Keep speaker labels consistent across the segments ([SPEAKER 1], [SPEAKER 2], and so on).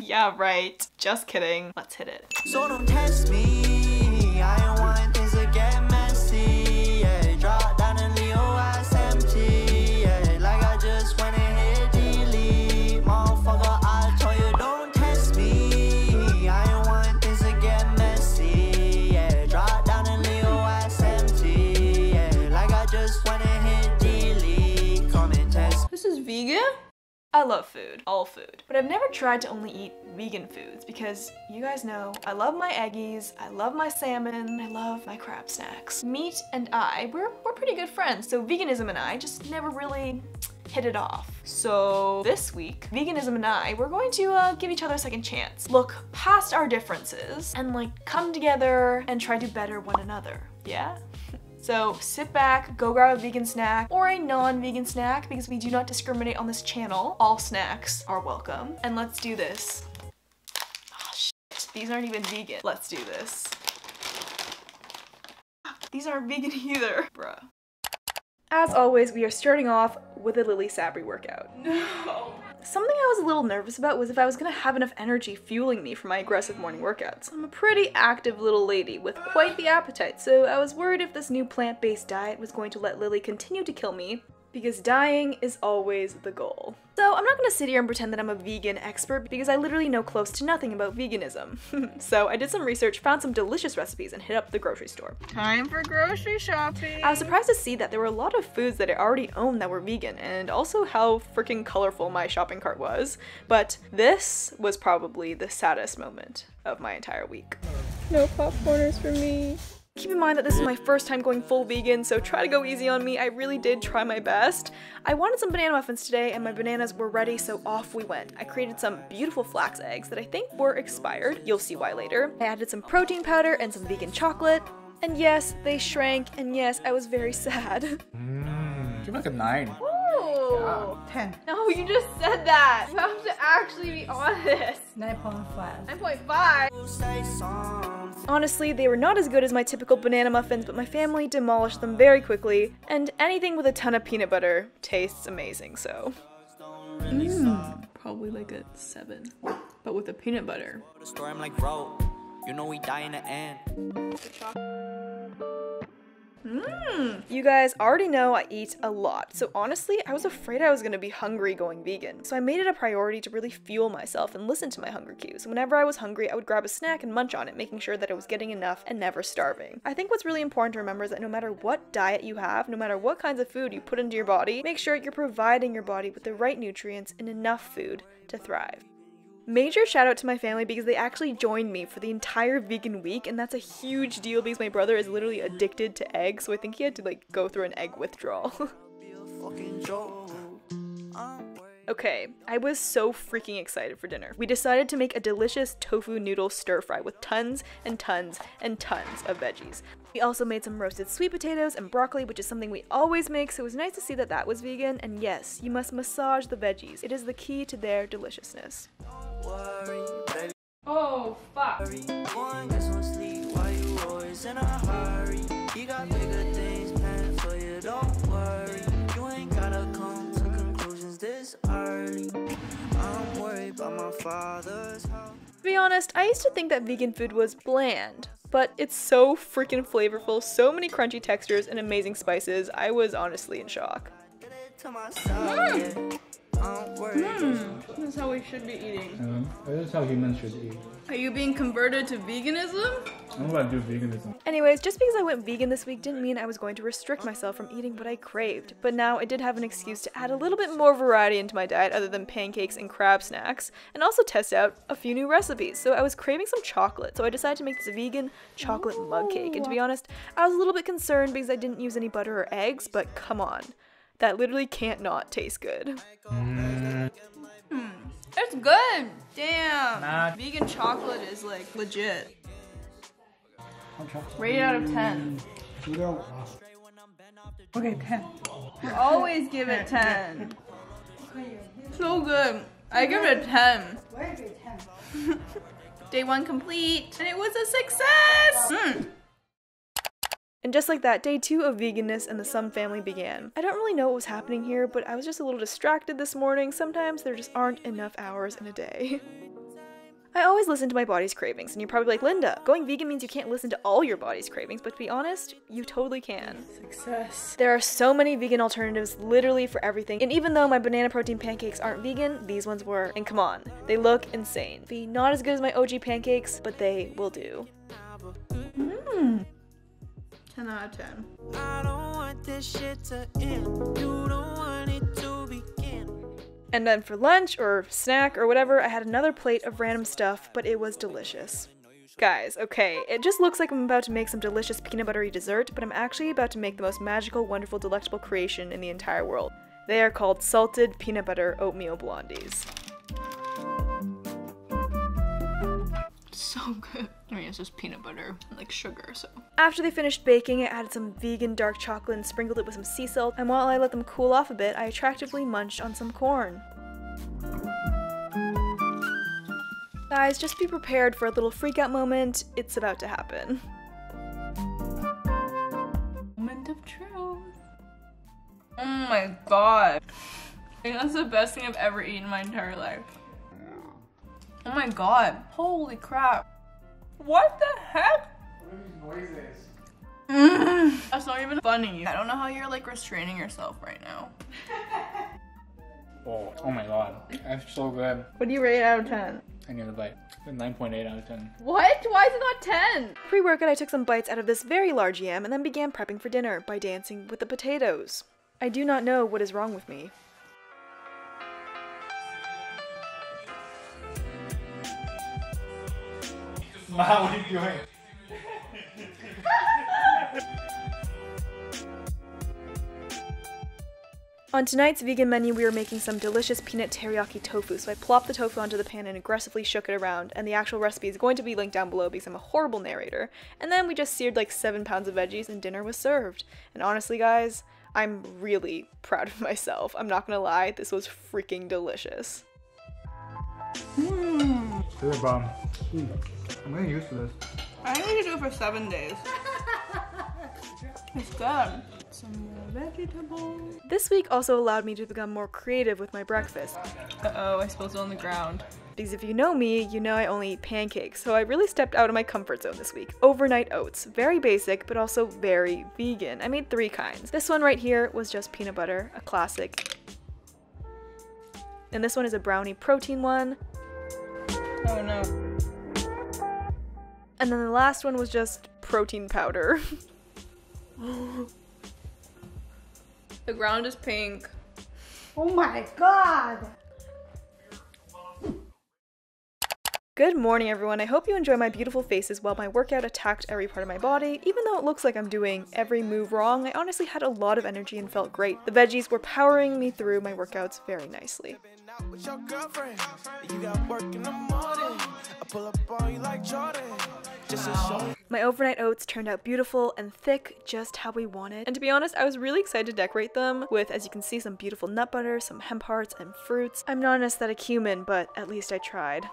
[SPEAKER 1] Yeah, right. Just kidding. Let's hit it.
[SPEAKER 2] So don't test me. I don't want things to get messy. Yeah, drop down and leave your ass empty. Yeah, like I just went and hit delete. Motherfucker, I told you don't test me. I don't want things to get messy. Yeah, drop down and leave your ass empty. Yeah, like I just went and hit delete. Come and test.
[SPEAKER 1] This is vegan? I love food, all food, but I've never tried to only eat vegan foods because you guys know I love my eggies, I love my salmon, I love my crab snacks. Meat and we're pretty good friends, so veganism and I just never really hit it off. So this week, veganism and we're going to give each other a second chance. Look past our differences and like come together and try to better one another, yeah? So sit back, go grab a vegan snack or a non-vegan snack because we do not discriminate on this channel. All snacks are welcome. And let's do this. Oh shit, these aren't even vegan. Let's do this. These aren't vegan either, bruh. As always, we are starting off with a Lilly Sabri workout. No. Something I was a little nervous about was if I was gonna have enough energy fueling me for my aggressive morning workouts. I'm a pretty active little lady with quite the appetite, so I was worried if this new plant-based diet was going to let Lilly continue to kill me, because dying is always the goal. So I'm not gonna sit here and pretend that I'm a vegan expert because I literally know close to nothing about veganism. So I did some research, found some delicious recipes, and hit up the grocery store. Time for grocery shopping! I was surprised to see that there were a lot of foods that I already owned that were vegan, and also how freaking colorful my shopping cart was. But this was probably the saddest moment of my entire week. No popcorners for me. Keep in mind that this is my first time going full vegan, so try to go easy on me. I really did try my best. I wanted some banana muffins today and my bananas were ready, so off we went. I created some beautiful flax eggs that I think were expired. You'll see why later. I added some protein powder and some vegan chocolate. And yes, they shrank, and yes, I was very sad.
[SPEAKER 3] Give like a 9.
[SPEAKER 1] Ooh.
[SPEAKER 4] 10.
[SPEAKER 1] No, you just said that. You have to actually be honest.
[SPEAKER 4] 9.5.
[SPEAKER 1] 9.5. Honestly, they were not as good as my typical banana muffins, but my family demolished them very quickly, and anything with a ton of peanut butter tastes amazing, so. Probably like a 7, but with the peanut butter.
[SPEAKER 2] You know we die in the end.
[SPEAKER 1] You guys already know I eat a lot, so honestly, I was afraid I was gonna be hungry going vegan. So I made it a priority to really fuel myself and listen to my hunger cues. Whenever I was hungry, I would grab a snack and munch on it, making sure that I was getting enough and never starving. I think what's really important to remember is that no matter what diet you have, no matter what kinds of food you put into your body, make sure you're providing your body with the right nutrients and enough food to thrive. Major shout out to my family because they actually joined me for the entire vegan week, and that's a huge deal because my brother is literally addicted to eggs, so I think he had to like go through an egg withdrawal. Okay, I was so freaking excited for dinner. We decided to make a delicious tofu noodle stir fry with tons and tons and tons of veggies. We also made some roasted sweet potatoes and broccoli, which is something we always make, so it was nice to see that that was vegan. And yes, you must massage the veggies. It is the key to their deliciousness. Oh, fuck. To be honest, I used to think that vegan food was bland, but it's so freaking flavorful, so many crunchy textures and amazing spices. I was honestly in shock. That's how we should be eating.
[SPEAKER 3] This is how humans should eat.
[SPEAKER 1] Are you being converted to veganism?
[SPEAKER 3] I'm gonna do veganism.
[SPEAKER 1] Anyways, just because I went vegan this week didn't mean I was going to restrict myself from eating what I craved. But now I did have an excuse to add a little bit more variety into my diet other than pancakes and crab snacks, and also test out a few new recipes. So I was craving some chocolate, so I decided to make this vegan chocolate mug cake. And to be honest, I was a little bit concerned because I didn't use any butter or eggs, but come on. That literally can't not taste good. It's good! Damn!
[SPEAKER 3] Nah.
[SPEAKER 1] Vegan chocolate is like legit. Rated out of 10.
[SPEAKER 4] Okay, 10.
[SPEAKER 1] You always give it 10. So good. I give it a 10.
[SPEAKER 4] Why is it 10?
[SPEAKER 1] Day 1 complete, and it was a success! And just like that, day 2 of veganess and the Sum family began. I don't really know what was happening here, but I was just a little distracted this morning. Sometimes there just aren't enough hours in a day. I always listen to my body's cravings, and you're probably like, Linda, going vegan means you can't listen to all your body's cravings, but to be honest, you totally can.
[SPEAKER 4] Success.
[SPEAKER 1] There are so many vegan alternatives literally for everything, and even though my banana protein pancakes aren't vegan, these ones were, and come on, they look insane. Be not as good as my OG pancakes, but they will do.
[SPEAKER 4] 10 out of 10.
[SPEAKER 2] I don't want this shit to end. You don't want it to begin.
[SPEAKER 1] And then for lunch, or snack, or whatever, I had another plate of random stuff, but it was delicious. Guys, okay, it just looks like I'm about to make some delicious peanut buttery dessert, but I'm actually about to make the most magical, wonderful, delectable creation in the entire world. They are called salted peanut butter oatmeal blondies.
[SPEAKER 4] So good. I mean, it's just peanut butter, like sugar, so.
[SPEAKER 1] After they finished baking, I added some vegan dark chocolate and sprinkled it with some sea salt, and while I let them cool off a bit, I attractively munched on some corn. Guys, just be prepared for a little freak out moment. It's about to happen.
[SPEAKER 4] Moment of truth. Oh my god. I think that's the best thing I've ever eaten in my entire life. Oh my god. Holy crap. What the heck?
[SPEAKER 3] What are these noises?
[SPEAKER 4] That's not even funny. I don't know how you're like restraining yourself right now.
[SPEAKER 3] Oh my god. That's so good.
[SPEAKER 4] What do you rate out of 10?
[SPEAKER 3] I need a bite. 9.8 out of 10.
[SPEAKER 4] What? Why is it not 10?
[SPEAKER 1] Pre-workout, I took some bites out of this very large yam and then began prepping for dinner by dancing with the potatoes. I do not know what is wrong with me.
[SPEAKER 3] Ma, what are you doing?
[SPEAKER 1] On tonight's vegan menu, we were making some delicious peanut teriyaki tofu, so I plopped the tofu onto the pan and aggressively shook it around, and the actual recipe is going to be linked down below because I'm a horrible narrator. And then we just seared like 7 pounds of veggies and dinner was served. And honestly guys, I'm really proud of myself. I'm not gonna lie, this was freaking delicious.
[SPEAKER 3] Good bomb. I'm getting used to this.
[SPEAKER 4] I think we should do it for 7 days. It's good. Some more vegetables.
[SPEAKER 1] This week also allowed me to become more creative with my breakfast.
[SPEAKER 4] Uh-oh, I spilled it on the ground.
[SPEAKER 1] Because if you know me, you know I only eat pancakes, so I really stepped out of my comfort zone this week. Overnight oats. Very basic, but also very vegan. I made 3 kinds. This one right here was just peanut butter, a classic. And this one is a brownie protein one.
[SPEAKER 4] Oh no.
[SPEAKER 1] And then the last one was just protein powder.
[SPEAKER 4] The ground is pink.
[SPEAKER 5] Oh my god!
[SPEAKER 1] Good morning everyone, I hope you enjoy my beautiful faces while my workout attacked every part of my body. Even though it looks like I'm doing every move wrong, I honestly had a lot of energy and felt great. The veggies were powering me through my workouts very nicely.
[SPEAKER 2] With your girlfriend, you got work in the morning. I pull up on you like Jordan. Just a show.
[SPEAKER 1] My overnight oats turned out beautiful and thick, just how we wanted. And to be honest, I was really excited to decorate them with, as you can see, some beautiful nut butter, some hemp hearts, and fruits. I'm not an aesthetic human, but at least I tried.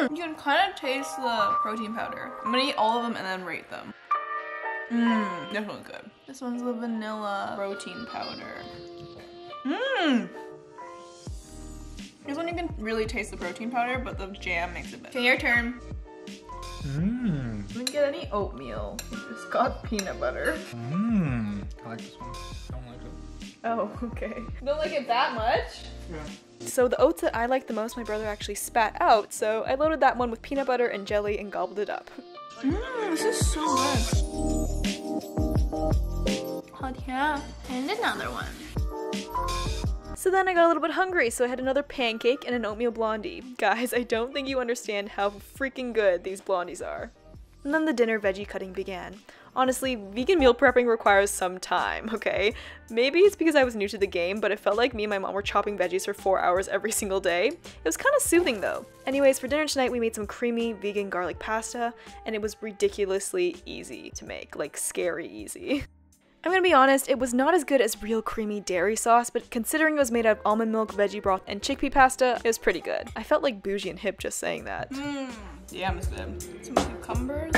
[SPEAKER 4] You can kind of taste the protein powder. I'm gonna eat all of them and then rate them. This one's good. This one's the vanilla protein powder. This one you can really taste the protein powder, but the jam makes it better. Okay, your turn.
[SPEAKER 3] Mmm.
[SPEAKER 4] Didn't get any oatmeal. Just got peanut butter.
[SPEAKER 3] Mmm. I like this one. I don't like it.
[SPEAKER 1] Oh, okay.
[SPEAKER 4] You don't like it that much?
[SPEAKER 3] Yeah.
[SPEAKER 1] So the oats that I liked the most, my brother actually spat out, so I loaded that one with peanut butter and jelly and gobbled it up.
[SPEAKER 4] This is so good. Oh yeah, and another one.
[SPEAKER 1] So then I got a little bit hungry, so I had another pancake and an oatmeal blondie. Guys, I don't think you understand how freaking good these blondies are. And then the dinner veggie cutting began. Honestly, vegan meal prepping requires some time, okay? Maybe it's because I was new to the game, but it felt like me and my mom were chopping veggies for 4 hours every single day. It was kind of soothing though. Anyways, for dinner tonight we made some creamy vegan garlic pasta, and it was ridiculously easy to make, like scary easy. I'm gonna be honest, it was not as good as real creamy dairy sauce, but considering it was made out of almond milk, veggie broth, and chickpea pasta, it was pretty good. I felt like bougie and hip just saying that.
[SPEAKER 4] Yeah, it's good. Some cucumbers.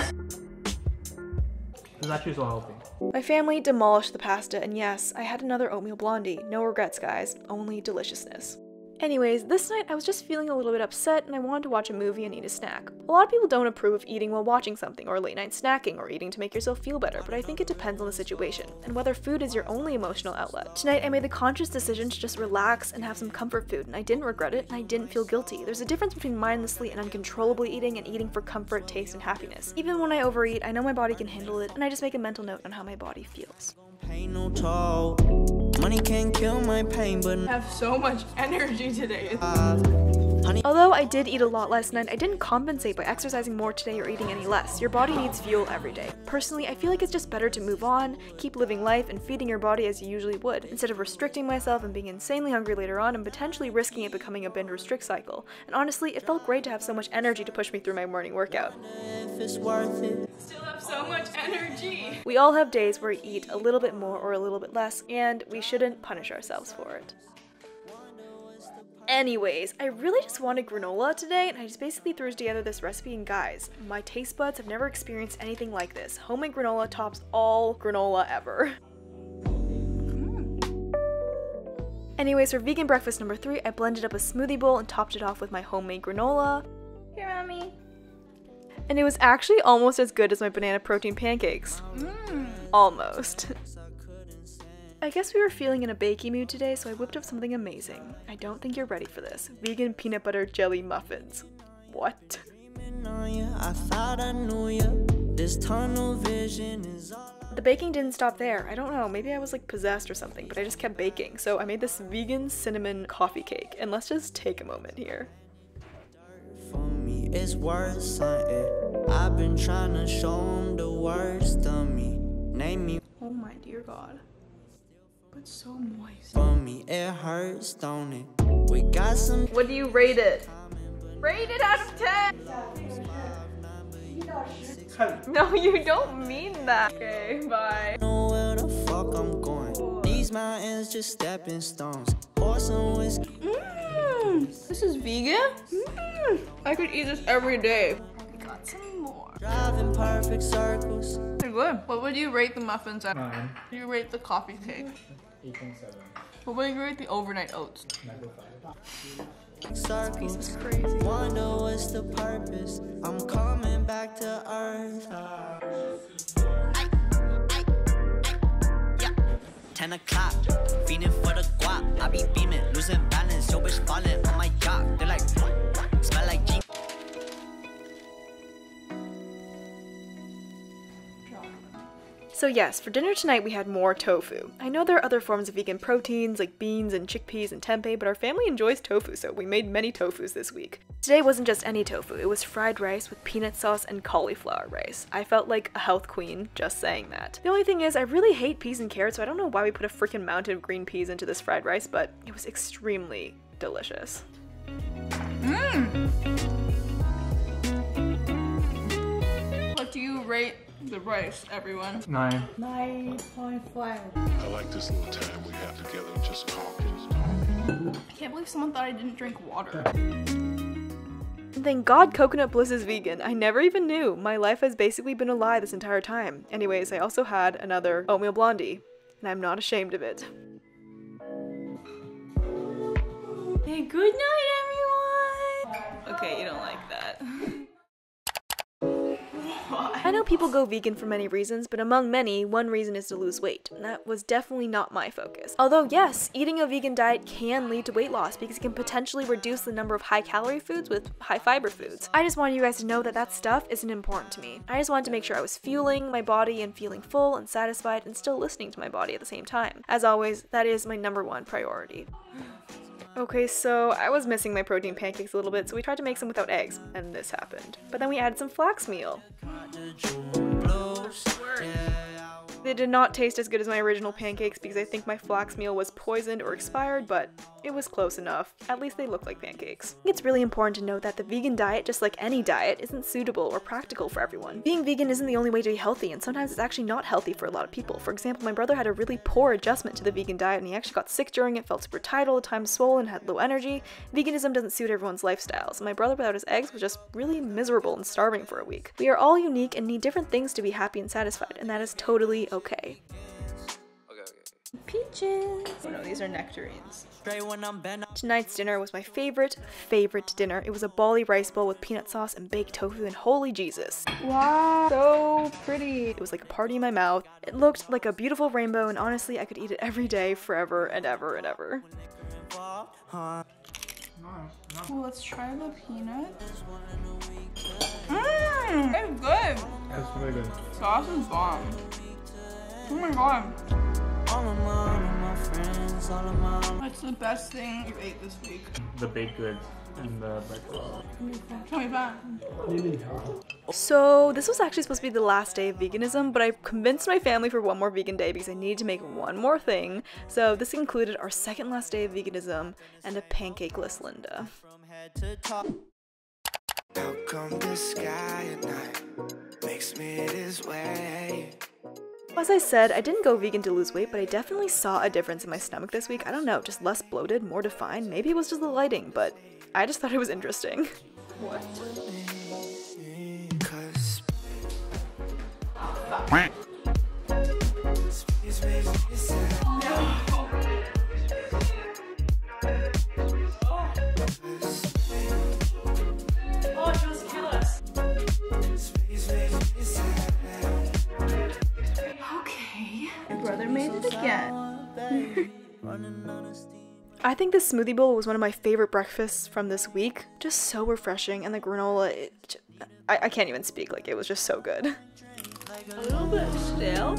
[SPEAKER 3] This is actually so healthy.
[SPEAKER 1] My family demolished the pasta, and yes, I had another oatmeal blondie. No regrets, guys. Only deliciousness. Anyways, this night I was just feeling a little bit upset and I wanted to watch a movie and eat a snack. A lot of people don't approve of eating while watching something, or late night snacking, or eating to make yourself feel better, but I think it depends on the situation, and whether food is your only emotional outlet. Tonight I made the conscious decision to just relax and have some comfort food, and I didn't regret it, and I didn't feel guilty. There's a difference between mindlessly and uncontrollably eating and eating for comfort, taste, and happiness. Even when I overeat, I know my body can handle it, and I just make a mental note on how my body feels.
[SPEAKER 2] Pay no toll. Money can kill my pain, but
[SPEAKER 4] I have so much energy today.
[SPEAKER 1] Although I did eat a lot last night, I didn't compensate by exercising more today or eating any less. Your body needs fuel every day. Personally, I feel like it's just better to move on, keep living life, and feeding your body as you usually would, instead of restricting myself and being insanely hungry later on and potentially risking it becoming a binge restrict cycle. And honestly, it felt great to have so much energy to push me through my morning workout.
[SPEAKER 2] if it's worth it.
[SPEAKER 4] Still have so much energy.
[SPEAKER 1] We all have days where we eat a little bit more or a little bit less, and we shouldn't punish ourselves for it. Anyways, I really just wanted granola today, and I just basically threw together this recipe, and guys, my taste buds have never experienced anything like this. Homemade granola tops all granola ever. Anyways, for vegan breakfast number 3, I blended up a smoothie bowl and topped it off with my homemade granola.
[SPEAKER 4] Here, mommy.
[SPEAKER 1] And it was actually almost as good as my banana protein pancakes. Almost. I guess we were feeling in a bakey mood today, so I whipped up something amazing. I don't think you're ready for this. Vegan peanut butter jelly muffins. What?
[SPEAKER 2] I thought I knew you. This tunnel vision is all.
[SPEAKER 1] The baking didn't stop there. I don't know, maybe I was like possessed or something, but I just kept baking. So I made this vegan cinnamon coffee cake, and let's just take a moment here.
[SPEAKER 2] For me, it's worth something. I've been trying to show 'em the worst of me. Name me.
[SPEAKER 1] Oh my dear God. It's so moist.
[SPEAKER 2] For me, it hurts, don't it? We got some.
[SPEAKER 4] What do you rate it? Rate it out of 10! No, you don't mean that. Okay, bye.
[SPEAKER 2] Know where the fuck I'm going. These mountains just stepping stones. Pour some whiskey.
[SPEAKER 4] This is vegan? I could eat this every day. We got some more.
[SPEAKER 2] Driving perfect circles.
[SPEAKER 4] They're good. What would you rate the muffins at?
[SPEAKER 3] 9.
[SPEAKER 4] What do you rate the coffee cake?
[SPEAKER 3] 8.7.
[SPEAKER 4] What would you rate the overnight oats?
[SPEAKER 3] 9.5.
[SPEAKER 2] Circles. Wonder what's the purpose. I'm coming back to earth. 10 o'clock, feeding for the guap. I be beaming, losing balance. Yo, bitch falling on my yacht. They're like, smell like G.
[SPEAKER 1] So yes, for dinner tonight we had more tofu. I know there are other forms of vegan proteins like beans and chickpeas and tempeh, but our family enjoys tofu, so we made many tofus this week. Today wasn't just any tofu, it was fried rice with peanut sauce and cauliflower rice. I felt like a health queen just saying that. The only thing is, I really hate peas and carrots, so I don't know why we put a freaking mountain of green peas into this fried rice, but it was extremely delicious.
[SPEAKER 4] What do you rate the rice, everyone?
[SPEAKER 3] 9.
[SPEAKER 5] 9.5.
[SPEAKER 6] I like this little time we have together just talking.
[SPEAKER 4] I can't believe someone thought I didn't drink water.
[SPEAKER 1] Thank God Coconut Bliss is vegan. I never even knew. My life has basically been a lie this entire time. Anyways, I also had another Oatmeal Blondie, and I'm not ashamed of it.
[SPEAKER 4] Hey, good night, everyone! Okay, you don't like that.
[SPEAKER 1] I know people go vegan for many reasons, but among many, one reason is to lose weight, and that was definitely not my focus. Although yes, eating a vegan diet can lead to weight loss because it can potentially reduce the number of high-calorie foods with high-fiber foods. I just wanted you guys to know that that stuff isn't important to me. I just wanted to make sure I was fueling my body and feeling full and satisfied and still listening to my body at the same time. As always, that is my #1 priority. Okay, so I was missing my protein pancakes a little bit, so we tried to make some without eggs, and this happened. But then we added some flax meal. They did not taste as good as my original pancakes because I think my flax meal was poisoned or expired, but it was close enough. At least they look like pancakes. I think it's really important to note that the vegan diet, just like any diet, isn't suitable or practical for everyone. Being vegan isn't the only way to be healthy, and sometimes it's actually not healthy for a lot of people. For example, my brother had a really poor adjustment to the vegan diet and he actually got sick during it, felt super tired all the time, swollen, had low energy. Veganism doesn't suit everyone's lifestyles. My brother without his eggs was just really miserable and starving for a week. We are all unique and need different things to be happy and satisfied, and that is totally okay. Peaches. Oh no, these are nectarines.
[SPEAKER 2] Straight when I'm bent.
[SPEAKER 1] Tonight's dinner was my favorite dinner. It was a bali rice bowl with peanut sauce and baked tofu, and holy Jesus. Wow, so pretty. It was like a party in my mouth. It looked like a beautiful rainbow, and honestly, I could eat it every day, forever and ever and ever.
[SPEAKER 4] Well, let's try the peanut. It's good.
[SPEAKER 3] That's really good.
[SPEAKER 4] Sauce is bomb. Oh my god. What's the best thing you ate this week?
[SPEAKER 3] The baked goods and the breakfast.
[SPEAKER 4] Tell me about it.
[SPEAKER 1] So this was actually supposed to be the last day of veganism, but I convinced my family for one more vegan day because I needed to make one more thing. So this included our second last day of veganism and a pancake-less Linda.
[SPEAKER 2] How come the sky at night makes me this way?
[SPEAKER 1] As I said, I didn't go vegan to lose weight, but I definitely saw a difference in my stomach this week. I don't know, just less bloated, more defined. Maybe it was just the lighting, but I just thought it was interesting. What? I think this smoothie bowl was one of my favorite breakfasts from this week. Just so refreshing, and the granola, I can't even speak, like it was just so good.
[SPEAKER 4] A little bit stale.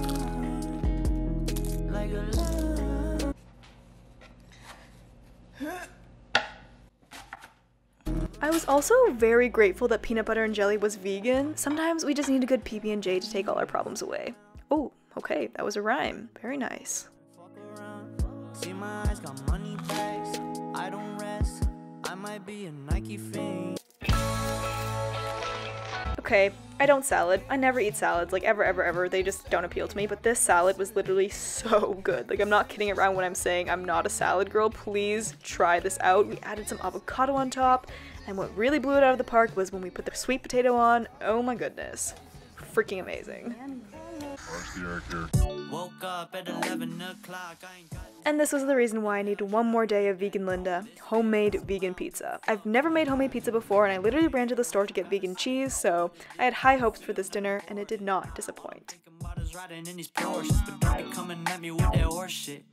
[SPEAKER 1] I was also very grateful that peanut butter and jelly was vegan. Sometimes we just need a good PB&J to take all our problems away. Oh, okay, that was a rhyme. Very nice.
[SPEAKER 2] See my eyes got money bags. I don't rest. I might be a Nike fiend.
[SPEAKER 1] Okay, I don't salad. I never eat salads, like ever. They just don't appeal to me, but this salad was literally so good. Like, I'm not kidding around when I'm saying I'm not a salad girl. Please try this out. We added some avocado on top, and what really blew it out of the park was when we put the sweet potato on. Oh my goodness. Freaking amazing.
[SPEAKER 2] Woke up at 11 o'clock. I ain't got.
[SPEAKER 1] And this was the reason why I needed one more day of vegan Linda, homemade vegan pizza. I've never made homemade pizza before, and I literally ran to the store to get vegan cheese, so I had high hopes for this dinner, and it did not disappoint.
[SPEAKER 2] Riding in these Porsches, but don't be coming at me with that horse shit.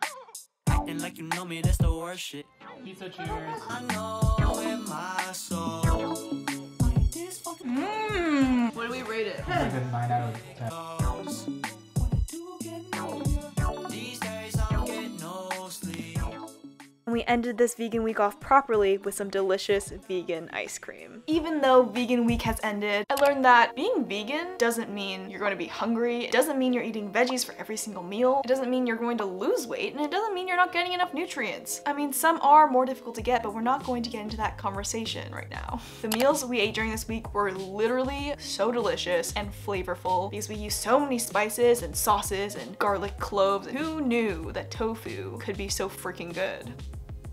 [SPEAKER 2] Acting like you know me, that's the worst shit.
[SPEAKER 3] Pizza cheers.
[SPEAKER 2] I know in my soul.
[SPEAKER 4] What do we rate it?
[SPEAKER 3] Like a 9 out of 10.
[SPEAKER 2] These days I don't get no sleep.
[SPEAKER 1] And we ended this vegan week off properly with some delicious vegan ice cream. Even though vegan week has ended, I learned that being vegan doesn't mean you're going to be hungry, it doesn't mean you're eating veggies for every single meal, it doesn't mean you're going to lose weight, and it doesn't mean you're not getting enough nutrients. I mean, some are more difficult to get, but we're not going to get into that conversation right now. The meals we ate during this week were literally so delicious and flavorful because we used so many spices and sauces and garlic cloves. Who knew that tofu could be so freaking good?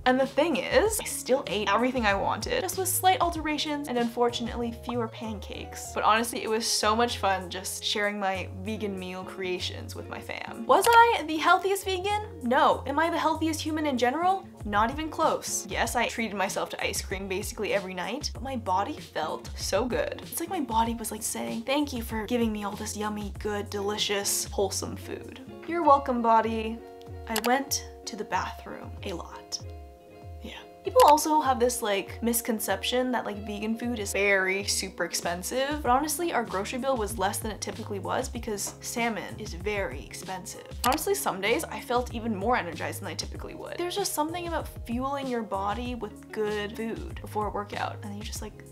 [SPEAKER 1] And the thing is, I still ate everything I wanted, just with slight alterations and unfortunately fewer pancakes. But honestly, it was so much fun just sharing my vegan meal creations with my fam. Was I the healthiest vegan? No. Am I the healthiest human in general? Not even close. Yes, I treated myself to ice cream basically every night, but my body felt so good. It's like my body was like saying, thank you for giving me all this yummy, good, delicious, wholesome food. You're welcome, body. I went to the bathroom a lot. People also have this like misconception that like vegan food is very super expensive, but honestly our grocery bill was less than it typically was because salmon is very expensive. Honestly, some days I felt even more energized than I typically would. There's just something about fueling your body with good food before a workout and then you just like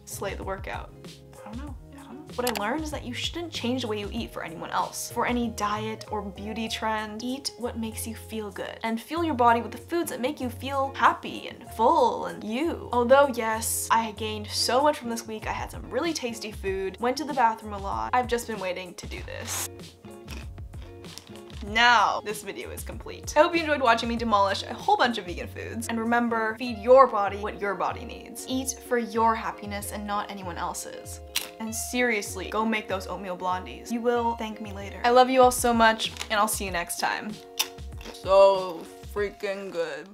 [SPEAKER 1] slay the workout. I don't know. What I learned is that you shouldn't change the way you eat for anyone else. For any diet or beauty trend, eat what makes you feel good and fuel your body with the foods that make you feel happy and full and you. Although yes, I gained so much from this week. I had some really tasty food, went to the bathroom a lot. I've just been waiting to do this. Now, this video is complete. I hope you enjoyed watching me demolish a whole bunch of vegan foods. And remember, feed your body what your body needs. Eat for your happiness and not anyone else's. And seriously, go make those oatmeal blondies. You will thank me later. I love you all so much, and I'll see you next time.
[SPEAKER 4] So freaking good.